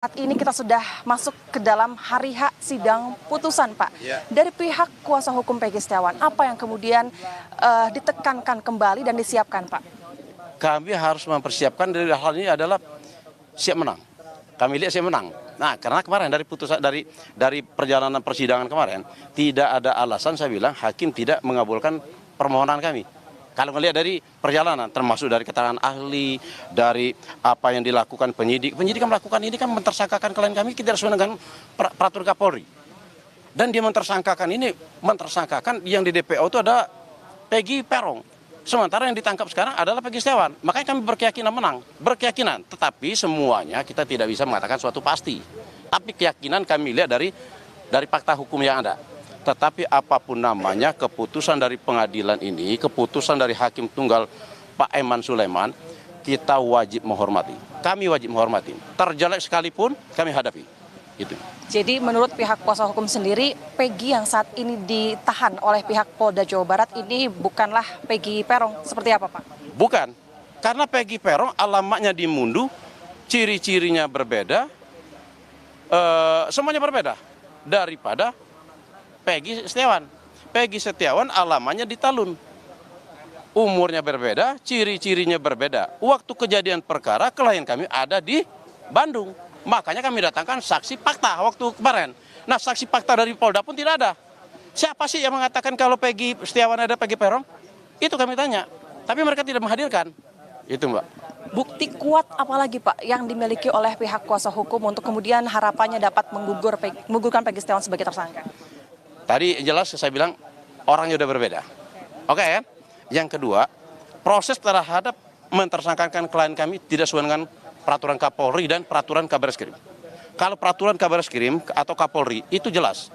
Saat ini kita sudah masuk ke dalam hari H sidang putusan, Pak. Ya. Dari pihak kuasa hukum Peggy Setiawan, apa yang kemudian ditekankan kembali dan disiapkan, Pak? Kami harus mempersiapkan dari hal ini adalah siap menang. Kami lihat siap menang. Nah, karena kemarin dari putusan dari perjalanan persidangan kemarin tidak ada alasan saya bilang hakim tidak mengabulkan permohonan kami. Kalau melihat dari perjalanan, termasuk dari keterangan ahli, dari apa yang dilakukan penyidik yang melakukan ini kan mentersangkakan klien kami tidak sesuai dengan peraturan Kapolri. Dan dia mentersangkakan yang di DPO itu ada Peggy Peron. Sementara yang ditangkap sekarang adalah Peggy Setiawan. Makanya kami berkeyakinan menang, tetapi semuanya kita tidak bisa mengatakan suatu pasti. Tapi keyakinan kami lihat dari fakta hukum yang ada. Tetapi apapun namanya, keputusan dari pengadilan ini, keputusan dari Hakim Tunggal Pak Eman Sulaiman, kita wajib menghormati. Kami wajib menghormati. Terjelek sekalipun kami hadapi. Itu. Jadi menurut pihak kuasa hukum sendiri, Peggy yang saat ini ditahan oleh pihak Polda Jawa Barat ini bukanlah Peggy Peron. Seperti apa, Pak? Bukan. Karena Peggy Peron alamatnya di Mundu, ciri-cirinya berbeda, semuanya berbeda daripada Peggy Setiawan. Peggy Setiawan alamannya di Talun. Umurnya berbeda, ciri-cirinya berbeda. Waktu kejadian perkara, klien kami ada di Bandung. Makanya kami datangkan saksi fakta waktu kemarin. Nah, saksi fakta dari Polda pun tidak ada. Siapa sih yang mengatakan kalau Peggy Setiawan ada Peggy Peron? Itu kami tanya. Tapi mereka tidak menghadirkan. Itu, Mbak. Bukti kuat apalagi, Pak, yang dimiliki oleh pihak kuasa hukum untuk kemudian harapannya dapat menggugurkan Peggy Setiawan sebagai tersangka? Tadi jelas saya bilang orangnya udah berbeda. Oke ya? Yang kedua, proses terhadap mentersangkakan klien kami tidak sesuai dengan peraturan Kapolri dan peraturan Kabareskrim. Kalau peraturan Kabareskrim atau Kapolri itu jelas.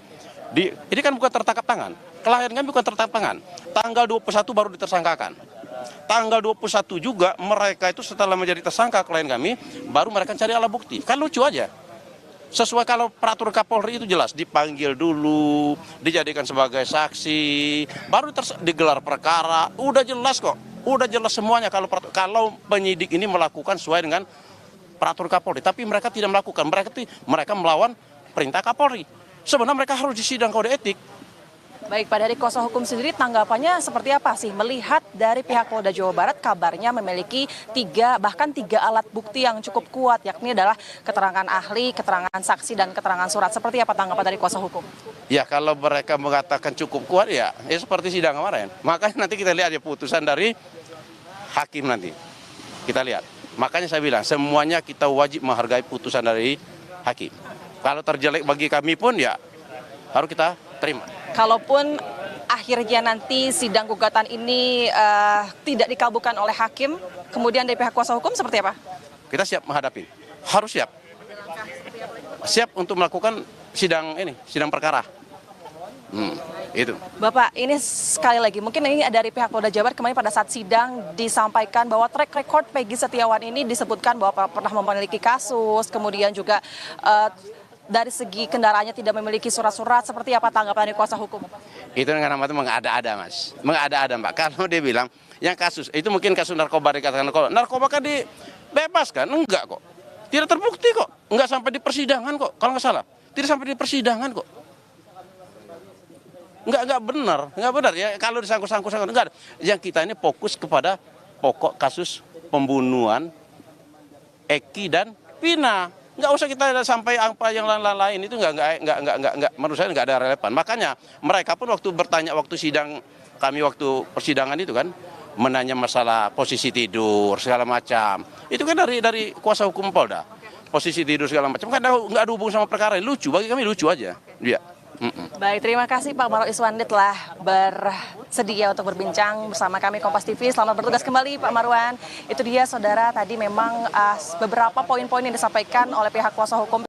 Ini kan bukan tertangkap tangan. Klien kami bukan tertangkap tangan. Tanggal 21 baru ditersangkakan. Tanggal 21 juga mereka itu setelah menjadi tersangka klien kami, baru mereka cari alat bukti. Kan lucu aja. Sesuai kalau peraturan Kapolri itu jelas, dipanggil dulu, dijadikan sebagai saksi, baru digelar perkara, udah jelas kok, udah jelas semuanya kalau penyidik ini melakukan sesuai dengan peraturan Kapolri, tapi mereka tidak melakukan, mereka melawan perintah Kapolri. Sebenarnya mereka harus disidang kode etik. Baik, Pak, dari kuasa hukum sendiri tanggapannya seperti apa sih? Melihat dari pihak Polda Jawa Barat kabarnya memiliki bahkan tiga alat bukti yang cukup kuat, yakni adalah keterangan ahli, keterangan saksi, dan keterangan surat. Seperti apa tanggapan dari kuasa hukum? Ya, kalau mereka mengatakan cukup kuat ya seperti sidang kemarin. Makanya nanti kita lihat ya putusan dari hakim nanti. Kita lihat. Makanya saya bilang semuanya kita wajib menghargai putusan dari hakim. Kalau terjelek bagi kami pun ya harus kita terima. Kalaupun akhirnya nanti sidang gugatan ini tidak dikabulkan oleh hakim, kemudian dari pihak kuasa hukum seperti apa? Kita siap menghadapi, harus siap. Siap untuk melakukan sidang perkara. Itu. Bapak, ini sekali lagi, mungkin ini dari pihak Polda Jabar kemarin pada saat sidang disampaikan bahwa track record Peggy Setiawan ini disebutkan bahwa pernah memiliki kasus, kemudian juga dari segi kendaraannya tidak memiliki surat-surat. Seperti apa tanggapan dari kuasa hukum? Itu dengan nama itu mengada-ada, Mas. Mengada-ada, Mbak. Kalau dia bilang yang kasus itu mungkin kasus narkoba, dikatakan narkoba kan dibebaskan, enggak kok. Tidak terbukti kok. Enggak sampai di persidangan kok. Kalau nggak salah, tidak sampai di persidangan kok. Enggak benar ya. Kalau disangkut-sangkut enggak ada. Yang kita ini fokus kepada pokok kasus pembunuhan Eki dan Vina. Nggak usah kita sampai apa yang lain-lain itu nggak menurut saya nggak ada relevan. Makanya mereka pun waktu bertanya waktu sidang kami waktu persidangan itu kan menanya masalah posisi tidur segala macam. Itu kan dari kuasa hukum Polda. Posisi tidur segala macam kan nggak ada hubungan sama perkara. Lucu bagi kami, lucu aja. Iya. Baik, terima kasih Pak Marwan Iswandi telah bersedia untuk berbincang bersama kami Kompas TV. Selamat bertugas kembali Pak Marwan. Itu dia saudara, tadi memang beberapa poin-poin yang disampaikan oleh pihak kuasa hukum